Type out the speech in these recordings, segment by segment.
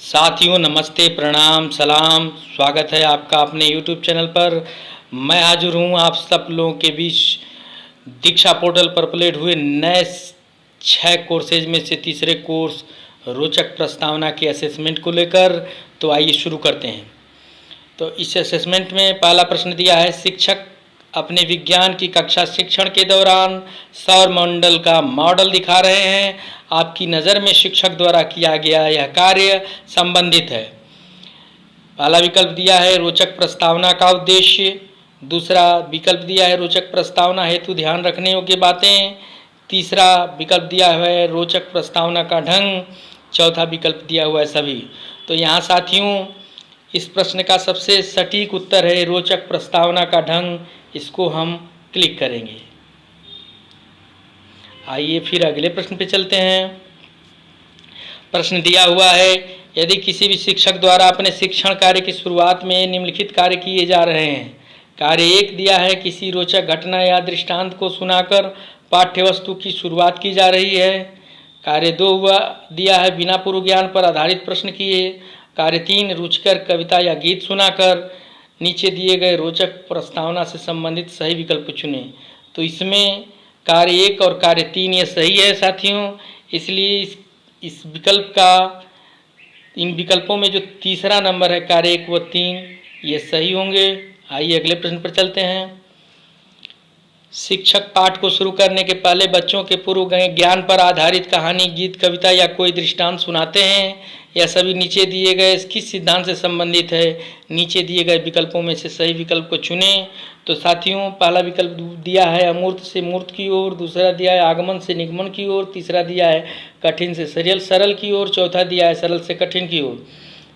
साथियों नमस्ते, प्रणाम, सलाम। स्वागत है आपका अपने YouTube चैनल पर। मैं हाजिर हूँ आप सब लोगों के बीच दीक्षा पोर्टल पर अपलोड हुए नए 6 कोर्सेज में से तीसरे कोर्स रोचक प्रस्तावना के असेसमेंट को लेकर। तो आइए शुरू करते हैं। तो इस असेसमेंट में पहला प्रश्न दिया है, शिक्षक अपने विज्ञान की कक्षा शिक्षण के दौरान सौरमंडल का मॉडल दिखा रहे हैं। आपकी नज़र में शिक्षक द्वारा किया गया यह कार्य संबंधित है। पहला विकल्प दिया है रोचक प्रस्तावना का उद्देश्य, दूसरा विकल्प दिया है रोचक प्रस्तावना हेतु ध्यान रखने योग्य बातें, तीसरा विकल्प दिया हुआ है रोचक प्रस्तावना का ढंग, चौथा विकल्प दिया हुआ है सभी। तो यहाँ साथियों इस प्रश्न का सबसे सटीक उत्तर है रोचक प्रस्तावना का ढंग। इसको हम क्लिक करेंगे। आइए फिर अगले प्रश्न पे चलते हैं। प्रश्न दिया हुआ है, यदि किसी भी शिक्षक द्वारा अपने शिक्षण कार्य की शुरुआत में निम्नलिखित कार्य किए जा रहे हैं। कार्य 1 दिया है, किसी रोचक घटना या दृष्टांत को सुनाकर पाठ्य वस्तु की शुरुआत की जा रही है। कार्य 2 हुआ दिया है, बिना पूर्व ज्ञान पर आधारित प्रश्न किए। कार्य 3 रुचिकर कविता या गीत सुनाकर नीचे दिए गए रोचक प्रस्तावना से संबंधित सही विकल्प चुने। तो इसमें कार्य 1 और कार्य 3 ये सही है साथियों, इसलिए इस विकल्प का इन विकल्पों में जो तीसरा नंबर है कार्य 1 व 3 ये सही होंगे। आइए अगले प्रश्न पर चलते हैं। शिक्षक पाठ को शुरू करने के पहले बच्चों के पूर्व ज्ञान पर आधारित कहानी, गीत, कविता या कोई दृष्टांत सुनाते हैं। यह सभी नीचे दिए गए किस सिद्धांत से संबंधित है। नीचे दिए गए विकल्पों में से सही विकल्प को चुनें। तो साथियों पहला विकल्प दिया है अमूर्त से मूर्त की ओर, दूसरा दिया है आगमन से निगमन की ओर, तीसरा दिया है कठिन से सरल की ओर, चौथा दिया है सरल से कठिन की ओर।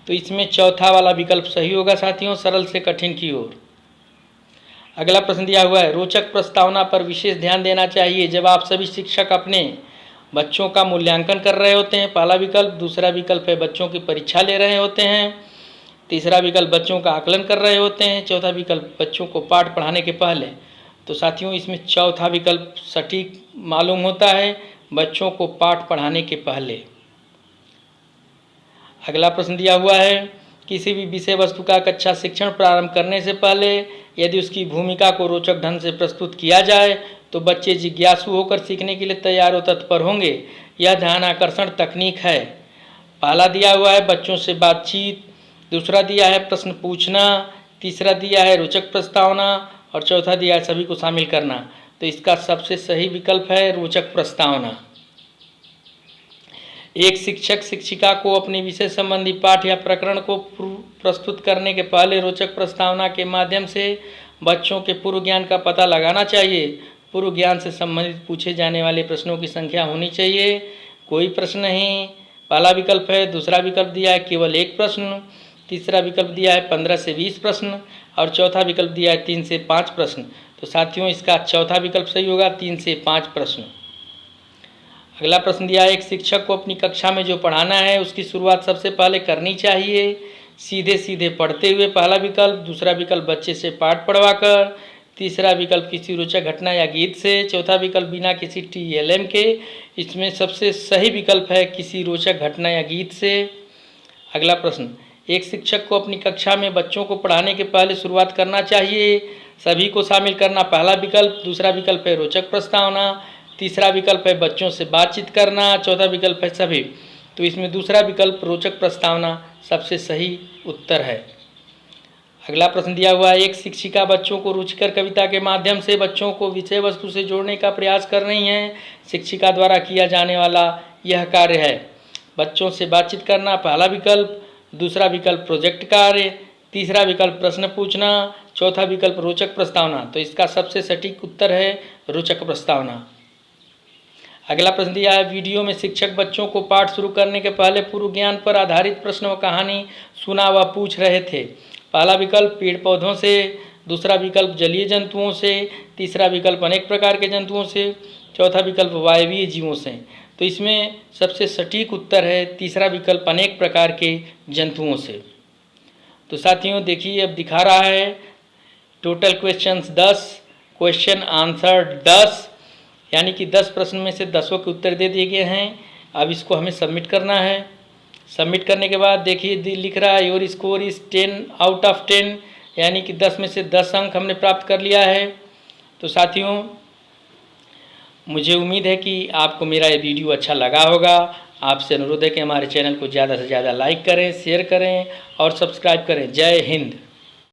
तो इसमें चौथा वाला विकल्प सही होगा साथियों, सरल से कठिन की ओर। अगला प्रश्न दिया हुआ है, रोचक प्रस्तावना पर विशेष ध्यान देना चाहिए जब आप सभी शिक्षक अपने बच्चों का मूल्यांकन कर रहे होते हैं। पहला विकल्प। दूसरा विकल्प है बच्चों की परीक्षा ले रहे होते हैं। तीसरा विकल्प बच्चों का आकलन कर रहे होते हैं। चौथा विकल्प बच्चों को पाठ पढ़ाने के पहले। तो साथियों इसमें चौथा विकल्प सटीक मालूम होता है, बच्चों को पाठ पढ़ाने के पहले। अगला प्रश्न दिया हुआ है, किसी भी विषय वस्तु का कक्षा शिक्षण प्रारंभ करने से पहले यदि उसकी भूमिका को रोचक ढंग से प्रस्तुत किया जाए तो बच्चे जिज्ञासु होकर सीखने के लिए तैयार और तत्पर होंगे। यह ध्यान आकर्षण तकनीक है। पहला दिया हुआ है बच्चों से बातचीत, दूसरा दिया है प्रश्न पूछना, तीसरा दिया है रोचक प्रस्तावना और चौथा दिया है सभी को शामिल करना। तो इसका सबसे सही विकल्प है रोचक प्रस्तावना। एक शिक्षक शिक्षिका को अपने विषय संबंधी पाठ या प्रकरण को प्रस्तुत करने के पहले रोचक प्रस्तावना के माध्यम से बच्चों के पूर्व ज्ञान का पता लगाना चाहिए। पूर्व ज्ञान से संबंधित पूछे जाने वाले प्रश्नों की संख्या होनी चाहिए, कोई प्रश्न नहीं। पहला विकल्प है। दूसरा विकल्प दिया है केवल 1 प्रश्न, तीसरा विकल्प दिया है 15 से 20 प्रश्न और चौथा विकल्प दिया है 3 से 5 प्रश्न। तो साथियों इसका चौथा विकल्प सही होगा, 3 से 5 प्रश्न। अगला प्रश्न दिया है, एक शिक्षक को अपनी कक्षा में जो पढ़ाना है उसकी शुरुआत सबसे पहले करनी चाहिए सीधे सीधे पढ़ते हुए। पहला विकल्प। दूसरा विकल्प बच्चे से पाठ पढ़वाकर, तीसरा विकल्प किसी रोचक घटना या गीत से, चौथा विकल्प बिना किसी TLM के। इसमें सबसे सही विकल्प है किसी रोचक घटना या गीत से। अगला प्रश्न, एक शिक्षक को अपनी कक्षा में बच्चों को पढ़ाने के पहले शुरुआत करना चाहिए सभी को शामिल करना, पहला विकल्प। दूसरा विकल्प है रोचक प्रस्तावना, तीसरा विकल्प है बच्चों से बातचीत करना, चौथा विकल्प है सभी। तो इसमें दूसरा विकल्प रोचक प्रस्तावना सबसे सही उत्तर है। अगला प्रश्न दिया हुआ है, एक शिक्षिका बच्चों को रुचिकर कविता के माध्यम से बच्चों को विषय वस्तु से जोड़ने का प्रयास कर रही हैं। शिक्षिका द्वारा किया जाने वाला यह कार्य है बच्चों से बातचीत करना, पहला विकल्प। दूसरा विकल्प प्रोजेक्ट कार्य, तीसरा विकल्प प्रश्न पूछना, चौथा विकल्प रोचक प्रस्तावना। तो इसका सबसे सटीक उत्तर है रोचक प्रस्तावना। अगला प्रश्न दिया है, वीडियो में शिक्षक बच्चों को पाठ शुरू करने के पहले पूर्व ज्ञान पर आधारित प्रश्न व कहानी सुना व पूछ रहे थे। पहला विकल्प पेड़ पौधों से, दूसरा विकल्प जलीय जंतुओं से, तीसरा विकल्प अनेक प्रकार के जंतुओं से, चौथा विकल्प वायवीय जीवों से। तो इसमें सबसे सटीक उत्तर है तीसरा विकल्प अनेक प्रकार के जंतुओं से। तो साथियों देखिए अब दिखा रहा है टोटल क्वेश्चंस 10, क्वेश्चन आंसर 10, यानी कि 10 प्रश्न में से 10 के उत्तर दे दिए गए हैं। अब इसको हमें सबमिट करना है। सबमिट करने के बाद देखिए लिख रहा है your score is 10 out of 10, यानी कि 10 में से 10 अंक हमने प्राप्त कर लिया है। तो साथियों, मुझे उम्मीद है कि आपको मेरा ये वीडियो अच्छा लगा होगा। आपसे अनुरोध है कि हमारे चैनल को ज़्यादा से ज़्यादा लाइक करें, शेयर करें और सब्सक्राइब करें। जय हिंद।